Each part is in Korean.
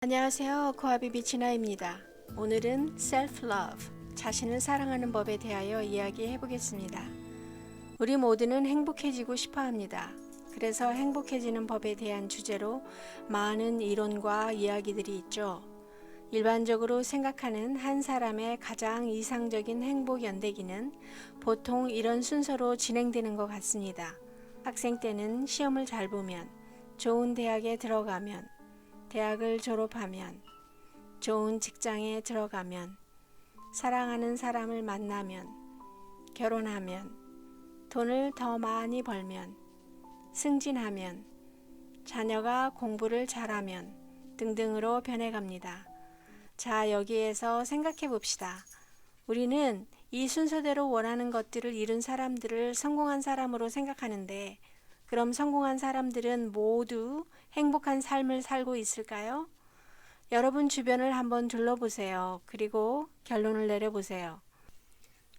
안녕하세요. 코아비비 진아입니다. 오늘은 self-love, 자신을 사랑하는 법에 대하여 이야기해 보겠습니다. 우리 모두는 행복해지고 싶어 합니다. 그래서 행복해지는 법에 대한 주제로 많은 이론과 이야기들이 있죠. 일반적으로 생각하는 한 사람의 가장 이상적인 행복 연대기는 보통 이런 순서로 진행되는 것 같습니다. 학생 때는 시험을 잘 보면, 좋은 대학에 들어가면, 대학을 졸업하면, 좋은 직장에 들어가면, 사랑하는 사람을 만나면, 결혼하면, 돈을 더 많이 벌면, 승진하면, 자녀가 공부를 잘하면 등등으로 변해갑니다. 자, 여기에서 생각해 봅시다. 우리는 이 순서대로 원하는 것들을 이룬 사람들을 성공한 사람으로 생각하는데, 그럼 성공한 사람들은 모두 행복한 삶을 살고 있을까요? 여러분 주변을 한번 둘러보세요. 그리고 결론을 내려보세요.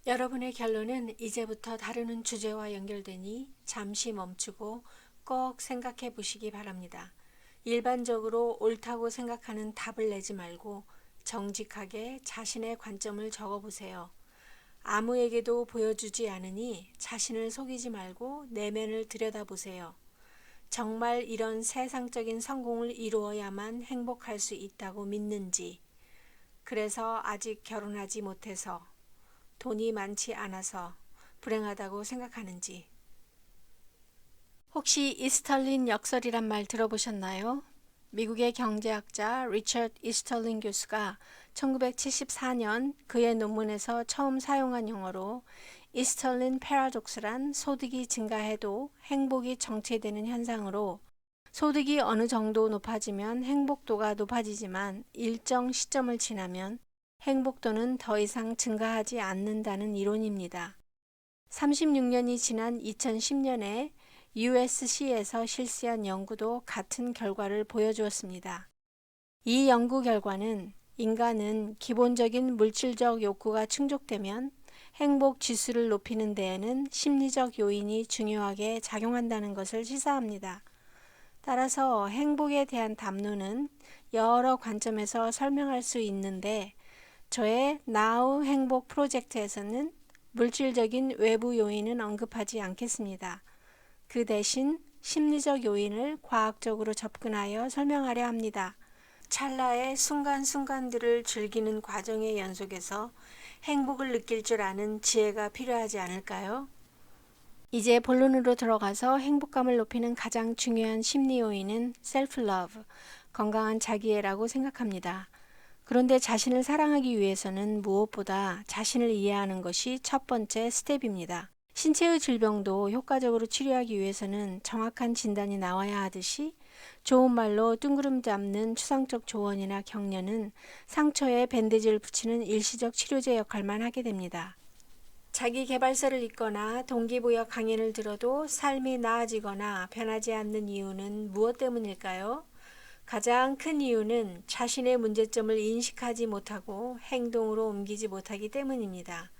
여러분의 결론은 이제부터 다루는 주제와 연결되니 잠시 멈추고 꼭 생각해 보시기 바랍니다. 일반적으로 옳다고 생각하는 답을 내지 말고 정직하게 자신의 관점을 적어보세요. 아무에게도 보여주지 않으니 자신을 속이지 말고 내면을 들여다보세요. 정말 이런 세상적인 성공을 이루어야만 행복할 수 있다고 믿는지, 그래서 아직 결혼하지 못해서, 돈이 많지 않아서 불행하다고 생각하는지. 혹시 이스털린 역설이란 말 들어보셨나요? 미국의 경제학자 리처드 이스털린 교수가 1974년 그의 논문에서 처음 사용한 용어로 이스털린 패러독스란 소득이 증가해도 행복이 정체되는 현상으로, 소득이 어느 정도 높아지면 행복도가 높아지지만 일정 시점을 지나면 행복도는 더 이상 증가하지 않는다는 이론입니다. 36년이 지난 2010년에 USC에서 실시한 연구도 같은 결과를 보여주었습니다. 이 연구 결과는 인간은 기본적인 물질적 욕구가 충족되면 행복 지수를 높이는 데에는 심리적 요인이 중요하게 작용한다는 것을 시사합니다. 따라서 행복에 대한 담론은 여러 관점에서 설명할 수 있는데, 저의 Now 행복 프로젝트에서는 물질적인 외부 요인은 언급하지 않겠습니다. 그 대신 심리적 요인을 과학적으로 접근하여 설명하려 합니다. 찰나의 순간순간들을 즐기는 과정의 연속에서 행복을 느낄 줄 아는 지혜가 필요하지 않을까요? 이제 본론으로 들어가서 행복감을 높이는 가장 중요한 심리 요인은 self-love, 건강한 자기애라고 생각합니다. 그런데 자신을 사랑하기 위해서는 무엇보다 자신을 이해하는 것이 첫 번째 스텝입니다. 신체의 질병도 효과적으로 치료하기 위해서는 정확한 진단이 나와야 하듯이, 좋은 말로 뜬구름 잡는 추상적 조언이나 격려는 상처에 밴드지를 붙이는 일시적 치료제 역할만 하게 됩니다. 자기 개발서를 읽거나 동기부여 강연을 들어도 삶이 나아지거나 변하지 않는 이유는 무엇 때문일까요? 가장 큰 이유는 자신의 문제점을 인식하지 못하고 행동으로 옮기지 못하기 때문입니다.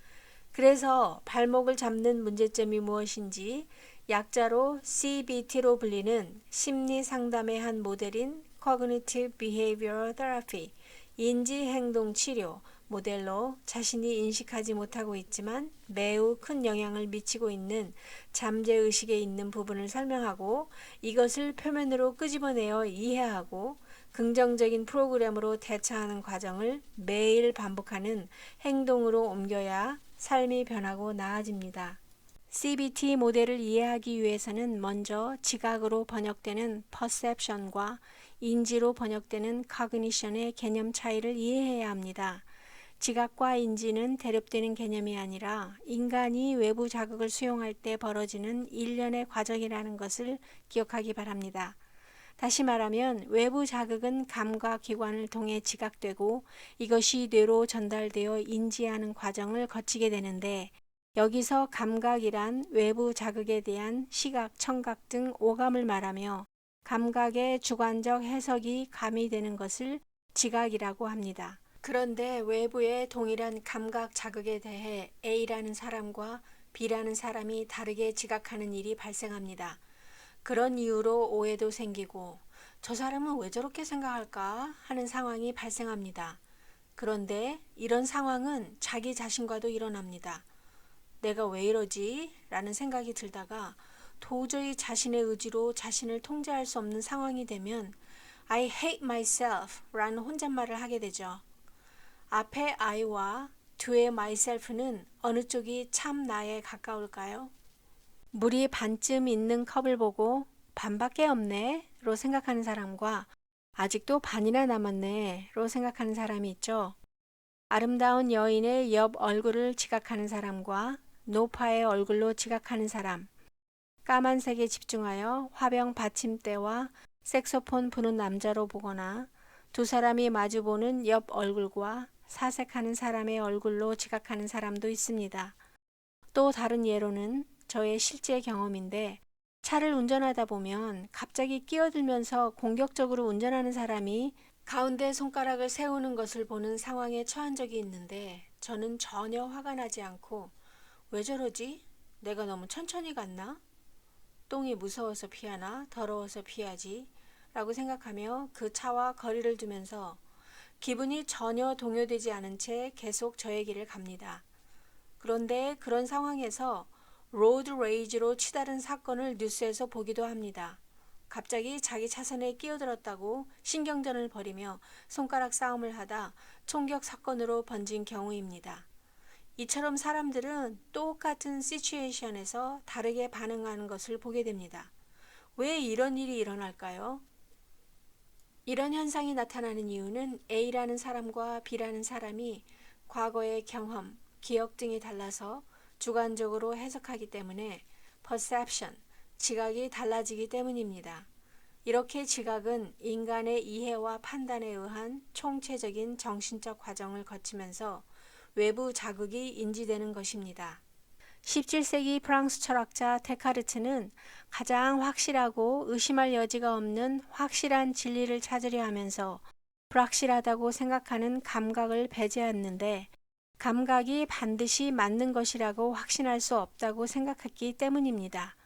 그래서 발목을 잡는 문제점이 무엇인지 약자로 CBT로 불리는 심리 상담의 한 모델인 Cognitive Behavioral Therapy, 인지행동치료 모델로 자신이 인식하지 못하고 있지만 매우 큰 영향을 미치고 있는 잠재의식에 있는 부분을 설명하고, 이것을 표면으로 끄집어내어 이해하고 긍정적인 프로그램으로 대처하는 과정을 매일 반복하는 행동으로 옮겨야 삶이 변하고 나아집니다. CBT 모델을 이해하기 위해서는 먼저 지각으로 번역되는 perception과 인지로 번역되는 cognition의 개념 차이를 이해해야 합니다. 지각과 인지는 대립되는 개념이 아니라 인간이 외부 자극을 수용할 때 벌어지는 일련의 과정이라는 것을 기억하기 바랍니다. 다시 말하면 외부 자극은 감각기관을 통해 지각되고 이것이 뇌로 전달되어 인지하는 과정을 거치게 되는데, 여기서 감각이란 외부 자극에 대한 시각, 청각 등 오감을 말하며 감각의 주관적 해석이 가미되는 것을 지각이라고 합니다. 그런데 외부의 동일한 감각 자극에 대해 A라는 사람과 B라는 사람이 다르게 지각하는 일이 발생합니다. 그런 이유로 오해도 생기고 저 사람은 왜 저렇게 생각할까 하는 상황이 발생합니다. 그런데 이런 상황은 자기 자신과도 일어납니다. 내가 왜 이러지? 라는 생각이 들다가 도저히 자신의 의지로 자신을 통제할 수 없는 상황이 되면 I hate myself 라는 혼잣말을 하게 되죠. 앞에 I와 뒤에 myself는 어느 쪽이 참 나에 가까울까요? 물이 반쯤 있는 컵을 보고 반밖에 없네 로 생각하는 사람과 아직도 반이나 남았네 로 생각하는 사람이 있죠. 아름다운 여인의 옆 얼굴을 지각하는 사람과 노파의 얼굴로 지각하는 사람, 까만색에 집중하여 화병 받침대와 색소폰 부는 남자로 보거나 두 사람이 마주보는 옆 얼굴과 사색하는 사람의 얼굴로 지각하는 사람도 있습니다. 또 다른 예로는 저의 실제 경험인데 차를 운전하다 보면 갑자기 끼어들면서 공격적으로 운전하는 사람이 가운데 손가락을 세우는 것을 보는 상황에 처한 적이 있는데 저는 전혀 화가 나지 않고 왜 저러지? 내가 너무 천천히 갔나? 똥이 무서워서 피하나? 더러워서 피하지? 라고 생각하며 그 차와 거리를 두면서 기분이 전혀 동요되지 않은 채 계속 저의 길을 갑니다. 그런데 그런 상황에서 로드 레이지로 치달은 사건을 뉴스에서 보기도 합니다. 갑자기 자기 차선에 끼어들었다고 신경전을 벌이며 손가락 싸움을 하다 총격 사건으로 번진 경우입니다. 이처럼 사람들은 똑같은 시츄에이션에서 다르게 반응하는 것을 보게 됩니다. 왜 이런 일이 일어날까요? 이런 현상이 나타나는 이유는 A라는 사람과 B라는 사람이 과거의 경험, 기억 등이 달라서 주관적으로 해석하기 때문에 perception, 지각이 달라지기 때문입니다. 이렇게 지각은 인간의 이해와 판단에 의한 총체적인 정신적 과정을 거치면서 외부 자극이 인지되는 것입니다. 17세기 프랑스 철학자 데카르트는 가장 확실하고 의심할 여지가 없는 확실한 진리를 찾으려 하면서 불확실하다고 생각하는 감각을 배제했는데 감각이 반드시 맞는 것이라고 확신할 수 없다고 생각했기 때문입니다.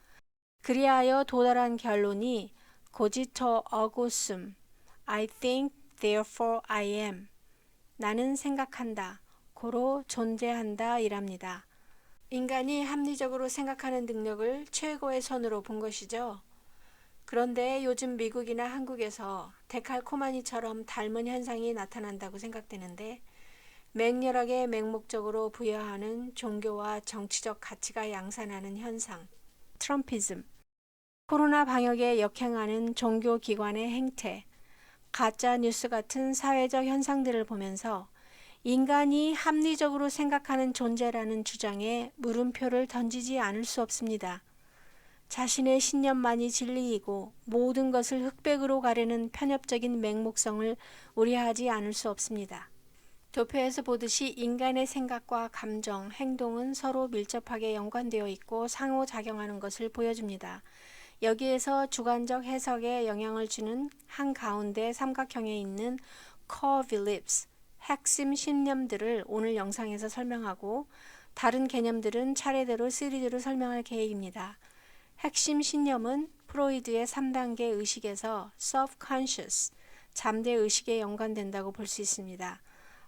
그리하여 도달한 결론이 cogito ergo sum, I think therefore I am. 나는 생각한다, 고로 존재한다 이랍니다. 인간이 합리적으로 생각하는 능력을 최고의 선으로 본 것이죠. 그런데 요즘 미국이나 한국에서 데칼코마니처럼 닮은 현상이 나타난다고 생각되는데 맹렬하게 맹목적으로 부여하는 종교와 정치적 가치가 양산하는 현상, 트럼피즘, 코로나 방역에 역행하는 종교기관의 행태, 가짜 뉴스 같은 사회적 현상들을 보면서 인간이 합리적으로 생각하는 존재라는 주장에 물음표를 던지지 않을 수 없습니다. 자신의 신념만이 진리이고 모든 것을 흑백으로 가르는 편협적인 맹목성을 우려하지 않을 수 없습니다. 도표에서 보듯이 인간의 생각과 감정, 행동은 서로 밀접하게 연관되어 있고 상호작용하는 것을 보여줍니다. 여기에서 주관적 해석에 영향을 주는 한가운데 삼각형에 있는 core beliefs, 핵심 신념들을 오늘 영상에서 설명하고 다른 개념들은 차례대로 3D로 설명할 계획입니다. 핵심 신념은 프로이드의 3단계 의식에서 subconscious, 잠재 의식에 연관된다고 볼 수 있습니다.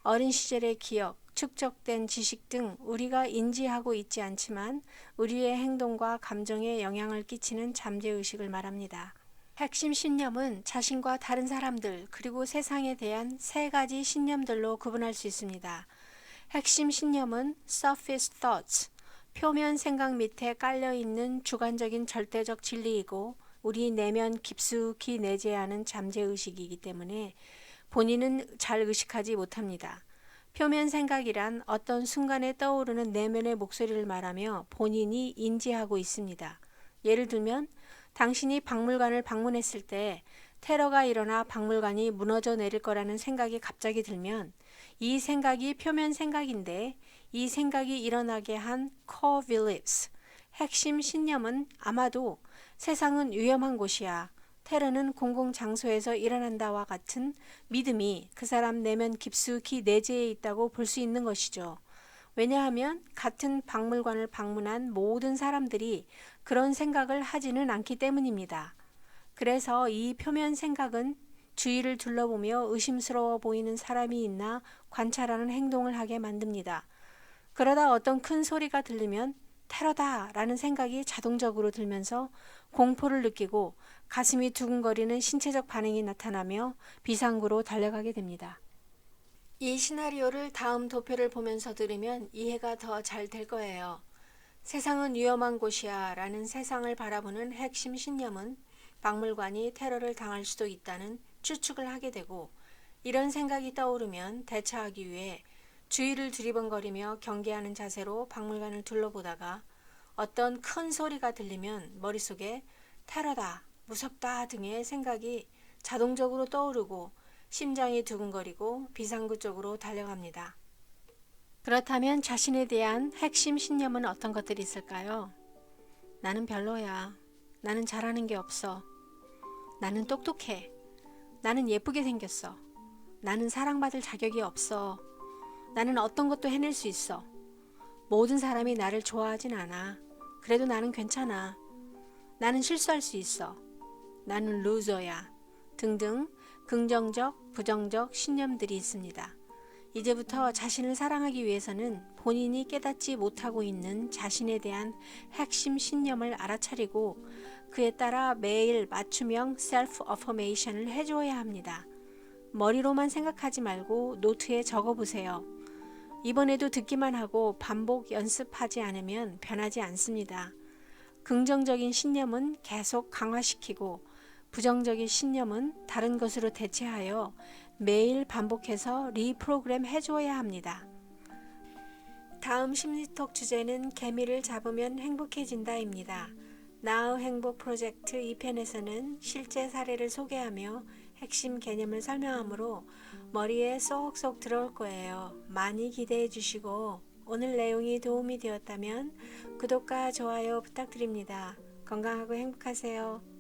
어린 시절의 기억, 축적된 지식 등 우리가 인지하고 있지 않지만 우리의 행동과 감정에 영향을 끼치는 잠재의식을 말합니다. 핵심 신념은 자신과 다른 사람들 그리고 세상에 대한 세 가지 신념들로 구분할 수 있습니다. 핵심 신념은 surface thoughts, 표면 생각 밑에 깔려있는 주관적인 절대적 진리이고 우리 내면 깊숙이 내재하는 잠재의식이기 때문에 본인은 잘 의식하지 못합니다. 표면 생각이란 어떤 순간에 떠오르는 내면의 목소리를 말하며 본인이 인지하고 있습니다. 예를 들면 당신이 박물관을 방문했을 때 테러가 일어나 박물관이 무너져 내릴 거라는 생각이 갑자기 들면 이 생각이 표면 생각인데 이 생각이 일어나게 한 core beliefs, 핵심 신념은 아마도 세상은 위험한 곳이야, 테러는 공공장소에서 일어난다와 같은 믿음이 그 사람 내면 깊숙이 내재해 있다고 볼 수 있는 것이죠. 왜냐하면 같은 박물관을 방문한 모든 사람들이 그런 생각을 하지는 않기 때문입니다. 그래서 이 표면 생각은 주위를 둘러보며 의심스러워 보이는 사람이 있나 관찰하는 행동을 하게 만듭니다. 그러다 어떤 큰 소리가 들리면 테러다 라는 생각이 자동적으로 들면서 공포를 느끼고 가슴이 두근거리는 신체적 반응이 나타나며 비상구로 달려가게 됩니다. 이 시나리오를 다음 도표를 보면서 들으면 이해가 더 잘 될 거예요. 세상은 위험한 곳이야 라는 세상을 바라보는 핵심 신념은 박물관이 테러를 당할 수도 있다는 추측을 하게 되고, 이런 생각이 떠오르면 대처하기 위해 주위를 두리번거리며 경계하는 자세로 박물관을 둘러보다가 어떤 큰 소리가 들리면 머릿속에 테러다, 무섭다 등의 생각이 자동적으로 떠오르고 심장이 두근거리고 비상구 쪽으로 달려갑니다. 그렇다면 자신에 대한 핵심 신념은 어떤 것들이 있을까요? 나는 별로야. 나는 잘하는 게 없어. 나는 똑똑해. 나는 예쁘게 생겼어. 나는 사랑받을 자격이 없어. 나는 어떤 것도 해낼 수 있어. 모든 사람이 나를 좋아하진 않아. 그래도 나는 괜찮아. 나는 실수할 수 있어. 나는 루저야. 등등 긍정적, 부정적 신념들이 있습니다. 이제부터 자신을 사랑하기 위해서는 본인이 깨닫지 못하고 있는 자신에 대한 핵심 신념을 알아차리고 그에 따라 매일 맞춤형 셀프 어퍼메이션을 해줘야 합니다. 머리로만 생각하지 말고 노트에 적어보세요. 이번에도 듣기만 하고 반복 연습하지 않으면 변하지 않습니다. 긍정적인 신념은 계속 강화시키고 부정적인 신념은 다른 것으로 대체하여 매일 반복해서 리프로그램 해줘야 합니다. 다음 심리톡 주제는 개미를 잡으면 행복해진다입니다. 나의 행복 프로젝트 2편에서는 실제 사례를 소개하며 핵심 개념을 설명하므로 머리에 쏙쏙 들어올 거예요. 많이 기대해 주시고 오늘 내용이 도움이 되었다면 구독과 좋아요 부탁드립니다. 건강하고 행복하세요.